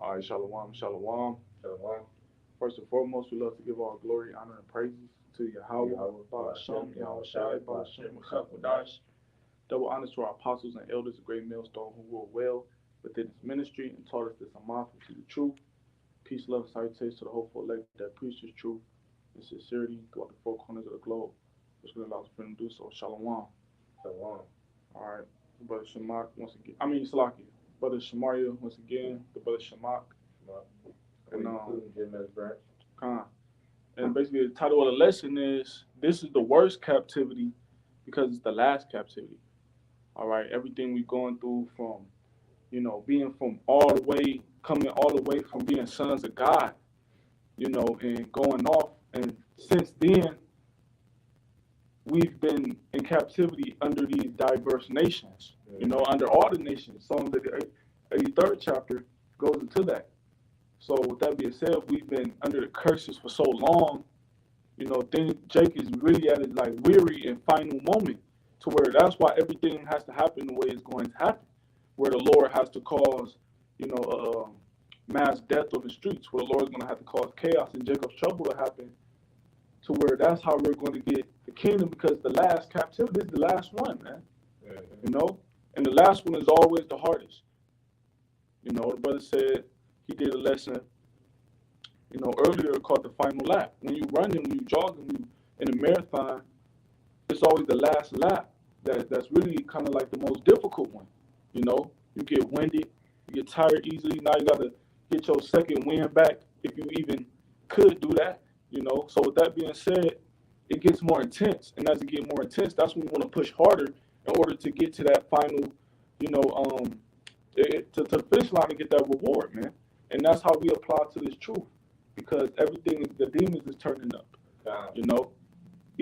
All right, shalom, shalom. Shalom. First and foremost, we love to give all glory, honor, and praises to Yahawah, BAHASHAM, YAHAWASHI, BAHASHAM, Wadash. Double honors to our apostles and elders, a great millstone who rule well within his ministry and taught us this Amath, which is the truth. Peace, love, and salutations to the hopeful elect that preach this truth in sincerity throughout the four corners of the globe, which will allow us to do so. Shalom. Shalom. All right, Brother Shamak once again. Salaki. Brother Shamaria once again. The Brother Shamak. And Khan. And basically, the title of the lesson is "This is the worst captivity because it's the last captivity." All right, everything we're going through from, being from all the way, coming all the way from being sons of God, and going off. And since then, we've been in captivity under these diverse nations, under all the nations. Psalms the 83rd chapter goes into that. So with that being said, we've been under the curses for so long, then Jake is really at his weary and final moment to where that's why everything has to happen the way it's going to happen, where the Lord has to cause, mass death on the streets, where the Lord is going to have to cause chaos and Jacob's trouble to happen, to where that's how we're going to get the kingdom, because the last captivity is the last one, man. And the last one is always the hardest. The brother said he did a lesson, earlier called the final lap. When you running, when you jogging, when you in a marathon, it's always the last lap that's really kind of like the most difficult one. You get winded, you get tired easily. Now you got to get your second wind back if you even could do that. So with that being said, it gets more intense, and as it gets more intense, that's when you want to push harder in order to get to that final, to the finish line and get that reward, man. And that's how we apply to this truth, because everything, the demons is turning up,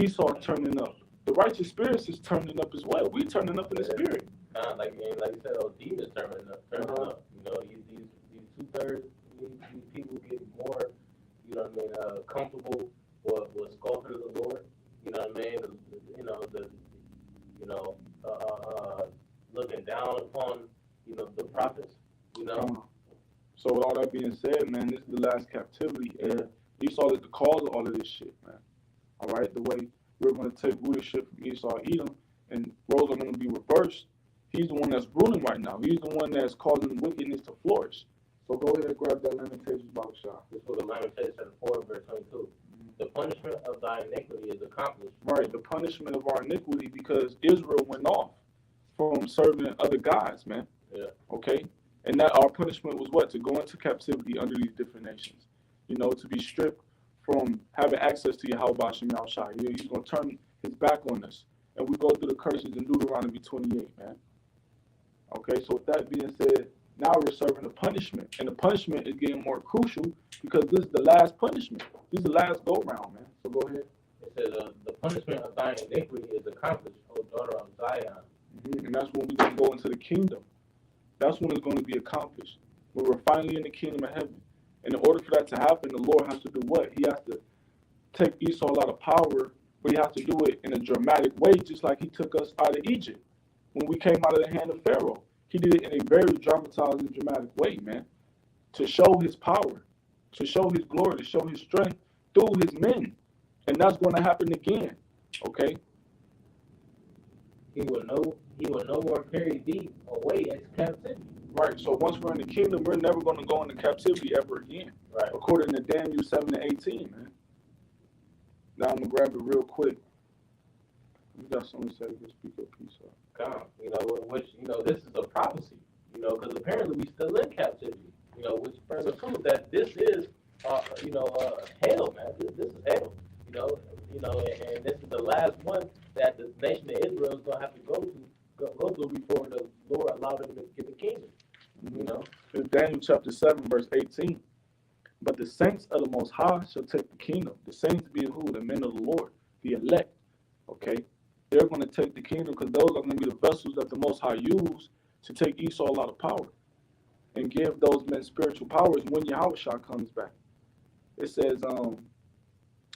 Esau turning up, the righteous spirits is turning up as well. We turning up in the spirit. Like you said, those demons turning up. These 2/3, these people get more, comfortable with scoffing of the Lord. Looking down upon, the prophets. So with all that being said, man, this is the last captivity, and Esau is the cause of all of this shit, man. All right, the way we're going to take rulership from Esau, Edom, and roles are going to be reversed. He's the one that's ruling right now. He's the one that's causing wickedness to flourish. So go ahead and grab that Lamentations, BAHASHAM. This was the Lamentations 4, verse 22. The punishment of thy iniquity is accomplished. Right, the punishment of our iniquity, because Israel went off from serving other gods, man. Yeah. Okay? And that our punishment was what? To go into captivity under these different nations. To be stripped from having access to Yahawah BAHASHAM Yahushai. He's going to turn his back on us. And we go through the curses in Deuteronomy 28, man. Okay, so with that being said, now we're serving the punishment. And the punishment is getting more crucial because this is the last punishment. This is the last go-round, man. So go ahead. It says, the punishment of thine iniquity is accomplished, O daughter of Zion. And that's when we're going to go into the kingdom. That's when it's going to be accomplished. When we're finally in the kingdom of heaven. And in order for that to happen, the Lord has to do what? He has to take Esau out of power, but he has to do it in a dramatic way, just like he took us out of Egypt. When we came out of the hand of Pharaoh, he did it in a very dramatized and dramatic way, man, to show his power, to show his glory, to show his strength through his men. And that's going to happen again, okay? He will no more carry thee away into captivity. Right, so once we're in the kingdom, we're never going to go into captivity ever again. Right. According to Daniel 7:18, man. Now I'm going to grab it real quick. We got something to say. Let's speak up, peace out. Which, this is a prophecy, because apparently we still in captivity, which further proves that this is, hell, man. This is hell, and this is the last one that the nation of Israel is going to have to go through before the Lord allowed them to get the kingdom, In Daniel chapter 7, verse 18, but the saints of the Most High shall take the kingdom. The saints being who? The men of the Lord, the elect, okay? They're going to take the kingdom because those are going to be the vessels that the Most High use to take Esau out of power and give those men spiritual powers when Yahawashi comes back. It says,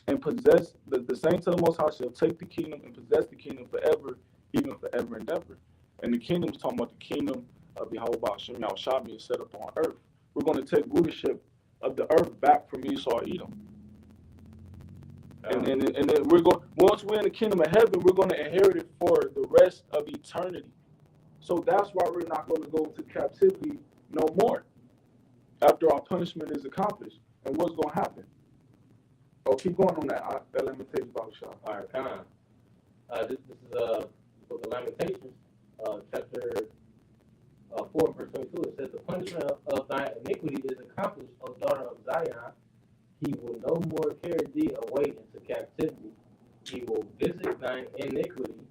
and possess, the saints of the Most High shall take the kingdom and possess the kingdom forever, even forever and ever. And the kingdom is talking about the kingdom of Yahawah BAHASHAM Yahushai being set up on earth, we're going to take rulership of the earth back from Esau and Edom. And then we're going, once we're in the kingdom of heaven, we're going to inherit it for the rest of eternity. So that's why we're not going to go into captivity no more after our punishment is accomplished. And what's going to happen? Oh, keep going on that. That Lamentations, BAHASHAM. All right, kind of. This is the book of Lamentations, chapter 4, verse 22. It says, "The punishment of thy iniquity is accomplished, O daughter of Zion. He will no more carry thee away into captivity. He will visit thine iniquity,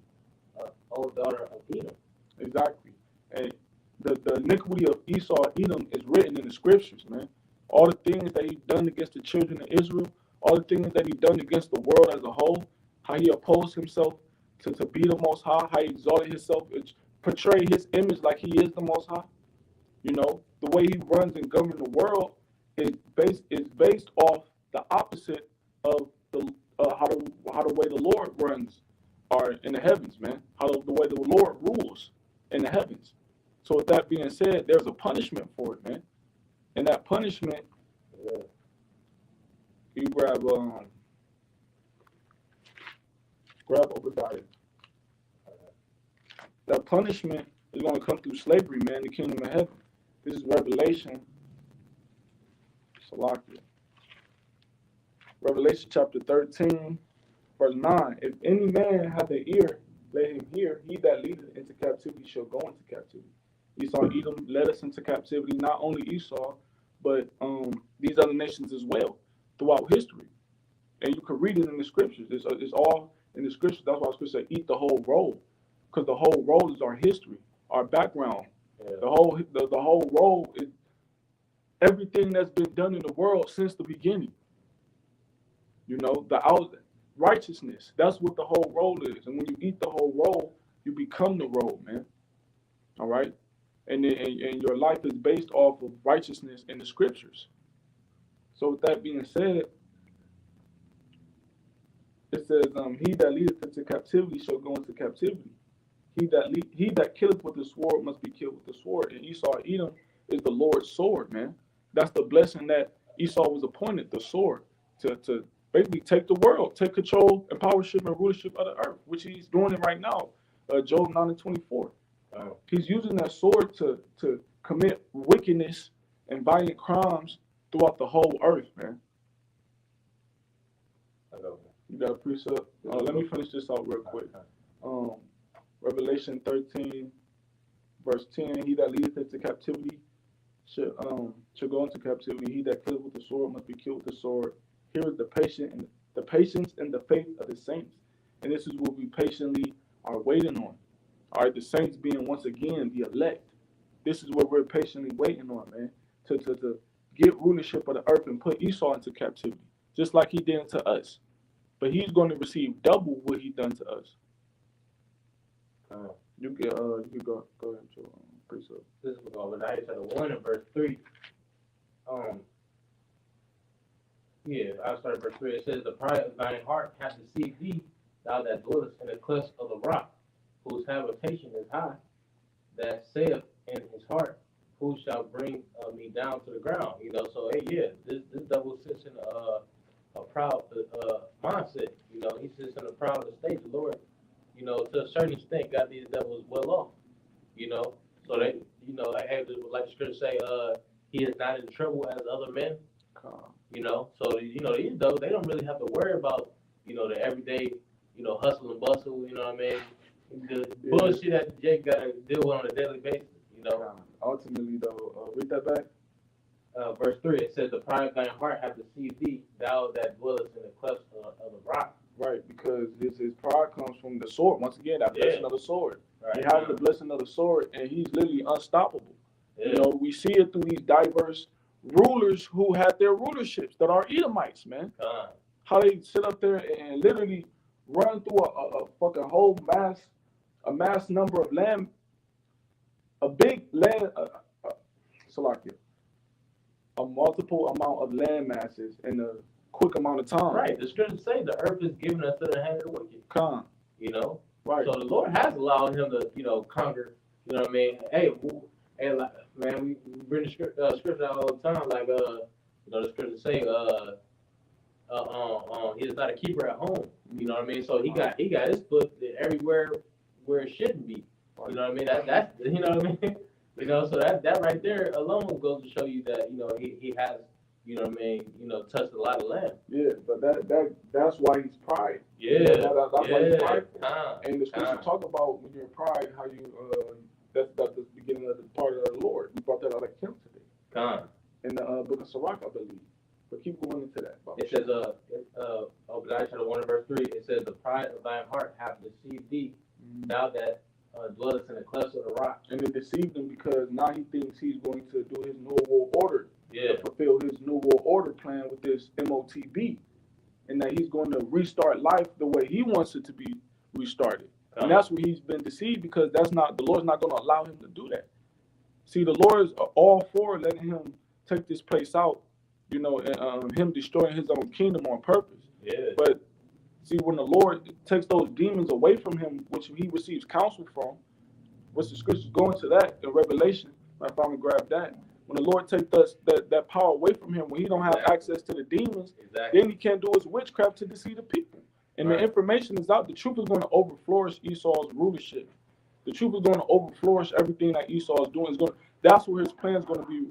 O daughter of Edom." Exactly. And the iniquity of Esau and Edom is written in the scriptures, man. All the things that he's done against the children of Israel, all the things that he's done against the world as a whole, how he opposed himself to be the Most High, how he exalted himself, portrayed his image like he is the Most High. You know, the way he runs and governs the world is based off the opposite of the how the way the Lord runs are in the heavens, man. How the way the Lord rules in the heavens. So with that being said, there's a punishment for it, man. And that punishment, you grab Obadiah. That punishment is going to come through slavery, man, the kingdom of heaven. This is Revelation. Salakia. Revelation chapter 13, verse 9. If any man have an ear, let him hear. He that leadeth into captivity shall go into captivity. Esau and Edom led us into captivity, not only Esau, but these other nations as well throughout history. And you can read it in the scriptures. It's all in the scriptures. That's why scripture say, eat the whole roll. Because the whole roll is our history, our background. Yeah. The whole roll is everything that's been done in the world since the beginning. You know, righteousness. That's what the whole roll is. And when you eat the whole roll, you become the roll, man. All right? And your life is based off of righteousness in the scriptures. So with that being said, it says, he that leadeth into captivity shall go into captivity. He that killeth with the sword must be killed with the sword. And Esau and Edom is the Lord's sword, man. That's the blessing that Esau was appointed, the sword, to basically take the world, take control and powership and rulership of the earth, which he's doing it right now. Job 9:24. He's using that sword to commit wickedness and violent crimes throughout the whole earth, man. You got a precept? Let me finish this out real quick. Revelation 13, verse 10. He that leadeth into captivity shall go into captivity. He that killeth with the sword must be killed with the sword. Here is the patience and the faith of the saints. And this is what we patiently are waiting on. All right, the saints being once again the elect. This is what we're patiently waiting on, man. To get rulership of the earth and put Esau into captivity, just like he did to us. But he's going to receive double what he done to us. You can go ahead to precept. This is Obadiah chapter 1 and verse 3. I'll start at verse 3. It says, "The pride of thine heart hath deceived thee, thou that dwellest in the clefts of the rock, whose habitation is high, that saith in his heart, who shall bring me down to the ground?" You know, so this devil sits in a proud mindset. You know, he sits in a proud state. The Lord, you know, to a certain extent, got these devils well off. You know, so they, you know, like the scripture say, he is not in trouble as other men. You know, so you know, these devils, they don't really have to worry about, you know, the everyday, you know, hustle and bustle. You know what I mean? The bullshit that Jake got to deal with on a daily basis. You know. Ultimately, though, read that back. Verse 3, it says, "The pride of thine heart hath deceived thee, thou that dwellest in the clefts of the rock." Right, because his pride comes from the sword. Once again, that blessing of the sword. Right. He has the blessing of the sword, and he's literally unstoppable. Yeah. You know, we see it through these diverse rulers who had their rulerships that are Edomites, man. How they sit up there and literally run through a fucking whole mass number of land, a big land, Salakia. A multiple amount of land masses in a quick amount of time. Right. The scriptures say the earth is given us to the hand of the wicked. You know? Right. So the Lord has allowed him to, you know, conquer, you know what I mean? Hey, man, we bring the scripture out all the time, like you know, the scripture say he is not a keeper at home. You know what I mean? So he got his foot everywhere where it shouldn't be. You know what I mean? That's you know what I mean? You know, so that right there alone goes to show you that, you know, he has, you know what I mean, you know, touched a lot of land. Yeah, but that's why he's pride. Yeah, that's why he's prideful. And the scripture talk about when you're in pride, how you that's the beginning of the part of the Lord. We brought that out of Kim today. In the book of Sirach, I believe. But keep going into that. It says, Obadiah chapter 1 verse 3, it says, the pride of thine heart hath deceived thee, thou that dwellest in the clefts of the rock. And it deceived him because now he thinks he's going to do his New World Order, to fulfill his New World Order plan with this MOTB, and that he's going to restart life the way he wants it to be restarted. And that's where he's been deceived, because the Lord's not going to allow him to do that. See, the Lord is all for letting him take this place out, you know, and him destroying his own kingdom on purpose. Yeah. But see, when the Lord takes those demons away from him, which he receives counsel from, what's the scriptures go into that in Revelation? I finally grabbed that. When the Lord takes that power away from him, when he don't have access to the demons, then he can't do his witchcraft to deceive the people. And the information is out. The truth is going to overflourish Esau's rulership. The truth is going to overflourish everything that Esau is doing. That's where his plan is going to be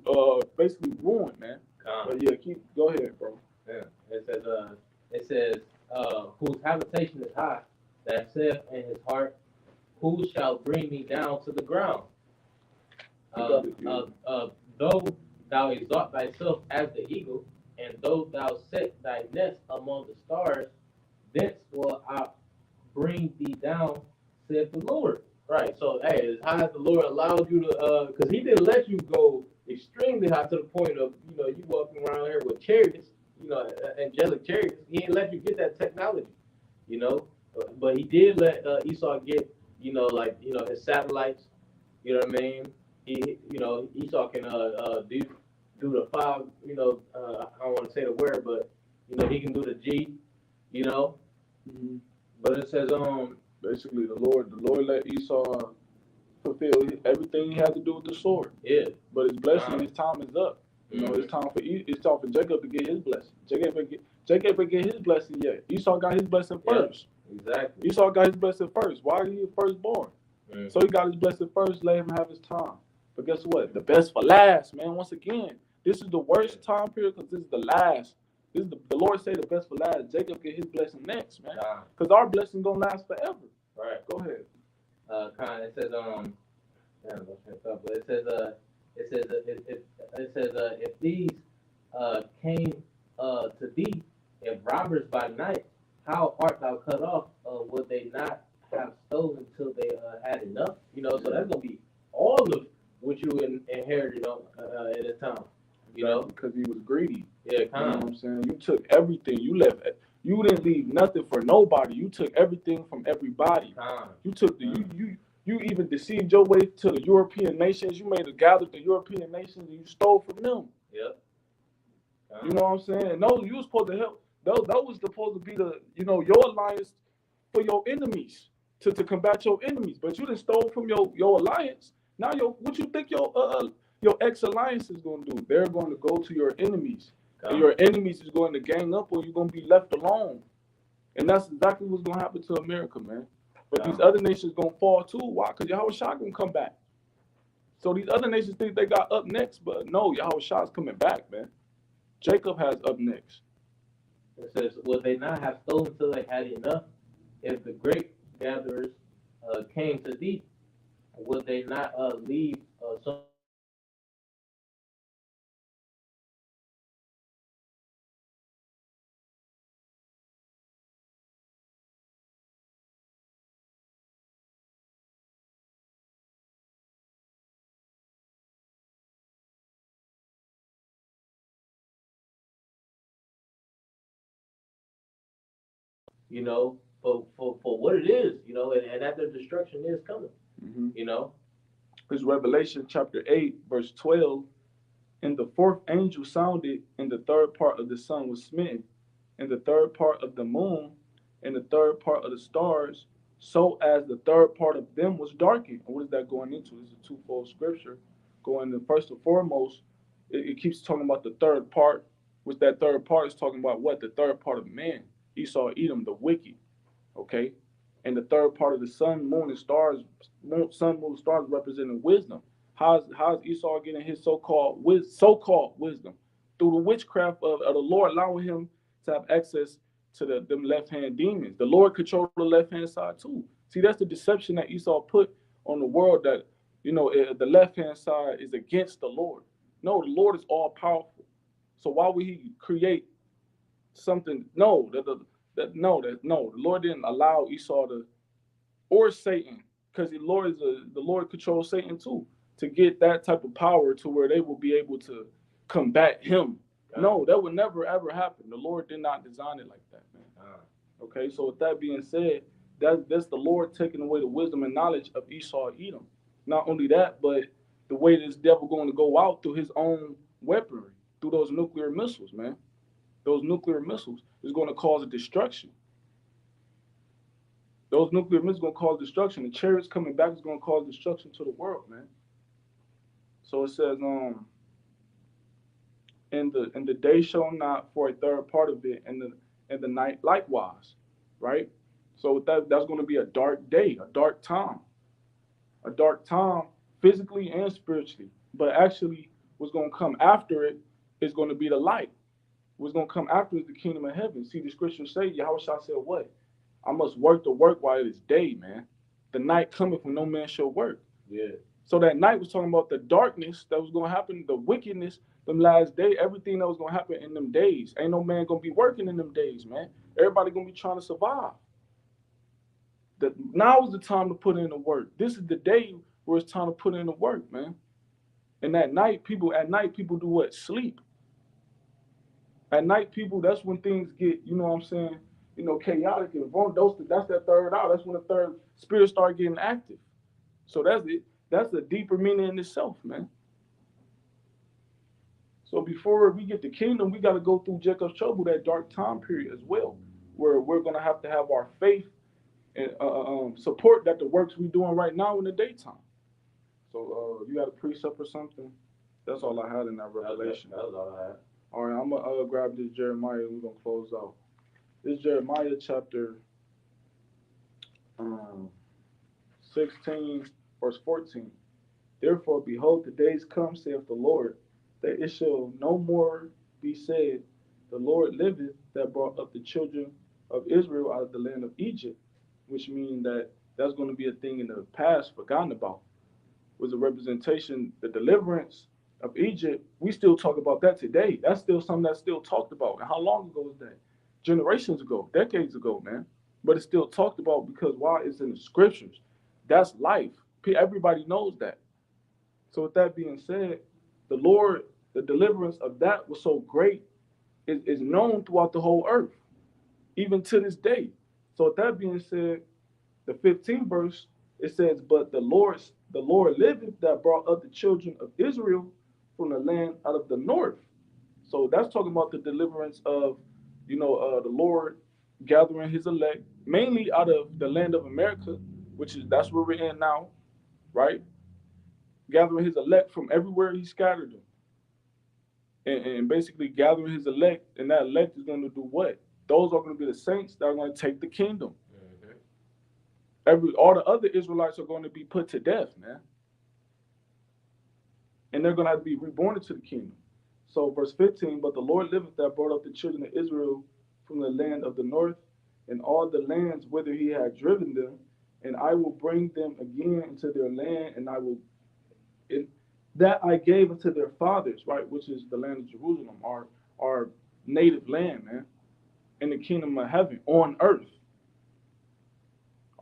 basically ruined, man. But yeah, go ahead, bro. Yeah. It says, whose habitation is high, that saith in his heart, who shall bring me down to the ground? Though thou exalt thyself as the eagle, and though thou set thy nest among the stars, thence will I bring thee down, saith the Lord. Right. So, hey, as high as the Lord allowed you to, because he didn't let you go extremely high to the point of, you know, you walking around here with chariots, you know, angelic chariots. He didn't let you get that technology, you know. But he did let Esau get, you know, like, you know, his satellites. You know what I mean? He, you know, Esau can do the 5. You know, I don't want to say the word, but you know, he can do the G. You know. But it says basically the Lord let Esau fulfill everything he had to do with the sword. Yeah. But his blessing, his time is up. You know, it's time for Jacob to get his blessing. Jacob ain't get his blessing yet. Esau got his blessing first. Exactly. Esau got his blessing first. Why is he firstborn? So he got his blessing first, let him have his time. But guess what? The best for last, man. Once again, this is the worst time period because this is the last. This is the Lord say the best for last. Jacob get his blessing next, man. Because our blessing gonna last forever. Right. Go ahead. It says if these came to thee, if robbers by night, how art thou cut off? Would they not have stolen till they had enough? You know, so that's gonna be all of what you inherited in this time. You know, because he was greedy. Yeah, you know what I'm saying? You took everything. You didn't leave nothing for nobody. You took everything from everybody. You took you even deceived your way to the European nations. You made a gather the European nations and you stole from them. Yep. You know what I'm saying? No, you was supposed to help. That was supposed to be your alliance for your enemies to combat your enemies. But you done stole from your alliance. Now what you think your ex-alliance is going to do? They're going to go to your enemies. And your enemies is going to gang up or you're going to be left alone. And that's exactly what's going to happen to America, man. But these other nations going to fall too. Why? Because YAHAWASHI going to come back. So these other nations think they got up next, but no, YAHAWASHI is coming back, man. Jacob has up next. It says, would they not have stolen till they had enough? If the great gatherers came to thee, would they not leave some? You know, for what it is, you know, and that their destruction is coming. You know, it's Revelation chapter 8, verse 12. And the fourth angel sounded, and the third part of the sun was smitten, and the third part of the moon, and the third part of the stars, so as the third part of them was darkened. And what is that going into? This is a twofold scripture going to first and foremost, it keeps talking about the third part, which that third part is talking about what? The third part of man. Esau, Edom, the wicked. Okay? And the third part of the sun, moon, and stars, sun, moon, stars representing wisdom. How's Esau getting his so-called wisdom? Through the witchcraft of the Lord allowing him to have access to them left-hand demons. The Lord controlled the left-hand side too. See, that's the deception that Esau put on the world, that, the left-hand side is against the Lord. No, the Lord is all-powerful. So why would he create something? No, the Lord didn't allow Esau to, or Satan, because the Lord controls Satan too, to get that type of power to where they will be able to combat him. No, that would never ever happen. The Lord did not design it like that, man. Okay, so with that being said, that's the Lord taking away the wisdom and knowledge of Esau and Edom. Not only that, but the way this devil going to go out through his own weaponry, through those nuclear missiles, man. Those nuclear missiles is going to cause a destruction. Those nuclear missiles going to cause destruction. The chariots coming back is going to cause destruction to the world, man. So it says, and the day shall not for a third part of it, and the night likewise, right? So that's going to be a dark day, a dark time physically and spiritually. But actually, what's going to come after it is going to be the light. What's going to come after is the kingdom of heaven. See, the scriptures say, Yahawashi said what? I must work the work while it is day, man. The night cometh when no man shall work. Yeah. So that night was talking about the darkness that was going to happen, the wickedness, them last day, everything that was going to happen in them days. Ain't no man going to be working in them days, man. Everybody going to be trying to survive. Now is the time to put in the work. This is the day where it's time to put in the work, man. And at night people do what? Sleep. At night, people, that's when things get, you know what I'm saying, chaotic and wrong. That's that third hour. That's when the third spirit start getting active. So that's it. That's a deeper meaning in itself, man. So before we get the kingdom, we got to go through Jacob's trouble, that dark time period as well, where we're going to have our faith and support that the works we're doing right now in the daytime. So you got a precept or something? That's all I had in that revelation. That was all I had. All right, I'm going to grab this Jeremiah and we're going to close out. This Jeremiah chapter 16, verse 14. Therefore, behold, the days come, saith the Lord, that it shall no more be said, the Lord liveth, that brought up the children of Israel out of the land of Egypt, which means that that's going to be a thing in the past forgotten about. It was a representation, the deliverance of Egypt. We still talk about that today. That's still something that's still talked about. And how long ago was that? Generations ago, decades ago, man. But it's still talked about because why? It's in the scriptures. That's life. Everybody knows that. So with that being said, the Lord, the deliverance of that was so great, is known throughout the whole earth, even to this day. So with that being said, the 15th verse, it says, but the Lord liveth, that brought up the children of Israel from the land out of the north. So that's talking about the deliverance of, the Lord gathering his elect, mainly out of the land of America, that's where we're in now, right? Gathering his elect from everywhere he scattered them. And basically gathering his elect, and that elect is going to do what? Those are going to be the saints that are going to take the kingdom. All the other Israelites are going to be put to death, man. And they're going to have to be reborn into the kingdom. So verse 15, but the Lord liveth, that brought up the children of Israel from the land of the north, and all the lands whither he had driven them, and I will bring them again into their land, and that I gave unto their fathers, right, which is the land of Jerusalem, our native land, man, in the kingdom of heaven, on earth.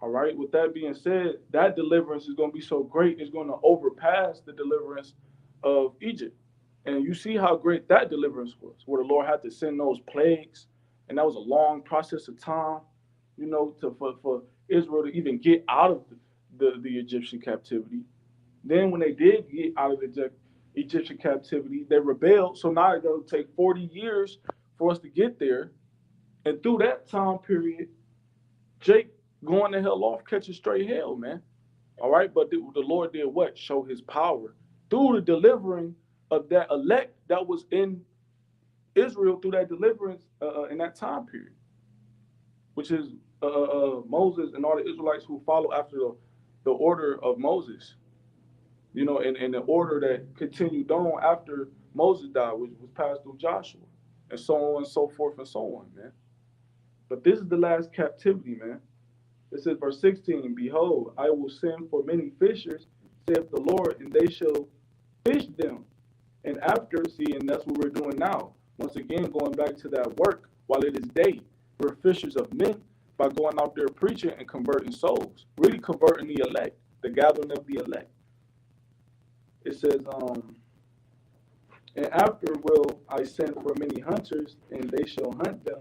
All right, with that being said, that deliverance is going to be so great, it's going to overpass the deliverance of Egypt. And you see how great that deliverance was, where the Lord had to send those plagues, and that was a long process of time, for Israel to even get out of the Egyptian captivity. Then when they did get out of the Egyptian captivity, they rebelled. So now it's going to take 40 years for us to get there. And through that time period, Jake going to hell off, catching straight hell, man. All right, but the Lord did what? Show his power through the delivering of that elect that was in Israel through that deliverance in that time period, which is Moses and all the Israelites who follow after the order of Moses, you know, and the order that continued on after Moses died, which was passed through Joshua, and so on and so forth and so on, man. But this is the last captivity, man. It says, verse 16, behold, I will send for many fishers, saith the Lord, and they shall fish them. And after, see, and that's what we're doing now. Once again, going back to that work while it is day. We're fishers of men by going out there preaching and converting souls. Really converting the elect, the gathering of the elect. It says, and after will I send for many hunters, and they shall hunt them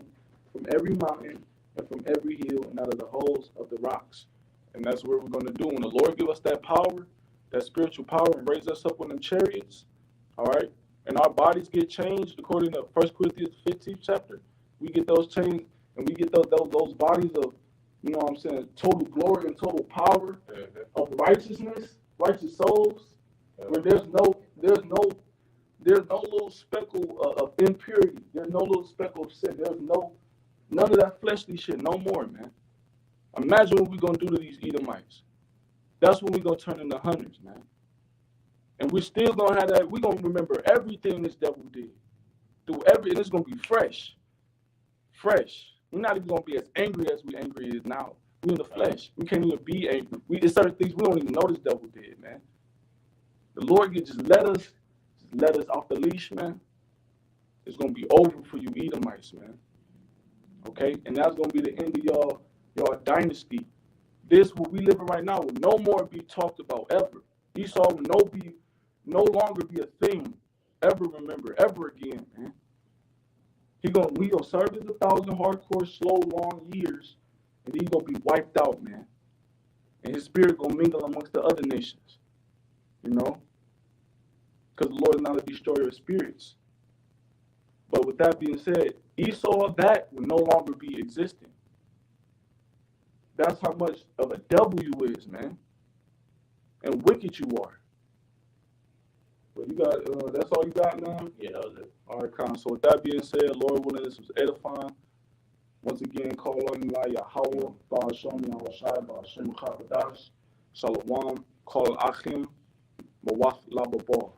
from every mountain and from every hill and out of the holes of the rocks. And that's what we're going to do. When the Lord give us that power, that spiritual power, and raise us up on the chariots, all right, and our bodies get changed according to 1 Corinthians 15th chapter, we get those changed, and we get those bodies of, you know what I'm saying, total glory and total power of righteousness, righteous souls, where there's no little speckle of impurity. There's no little speckle of sin. There's none of that fleshly shit. No more, man. Imagine what we're going to do to these Edomites. That's when we're going to turn into hunters, man. And we're still going to have that. We're going to remember everything this devil did. And it's going to be fresh. Fresh. We're not even going to be as angry as we angry is now. We're in the flesh. We can't even be angry. There's certain things we don't even know this devil did, man. The Lord can just let us off the leash, man. It's going to be over for you Edomites, man. Okay? And that's going to be the end of y'all dynasty. This, what we live in right now, will no more be talked about ever. Esau will no longer be a thing ever remember, ever again, man. We gonna serve as 1,000 hardcore, slow, long years, and he's gonna be wiped out, man. And his spirit gonna mingle amongst the other nations, you know? Because the Lord is not a destroyer of spirits. But with that being said, Esau, that will no longer be existing. That's how much of a devil you is, man. And wicked you are. But you got, that's all you got now? Yeah, that was it. All right, Con. So with that being said, Lord willing, this was edifying. Once again, call on YAHAWAH, BAHASHAM, YAHAWASHI, BAHASHAM, Shalom, call Achim, Mawach Lababah.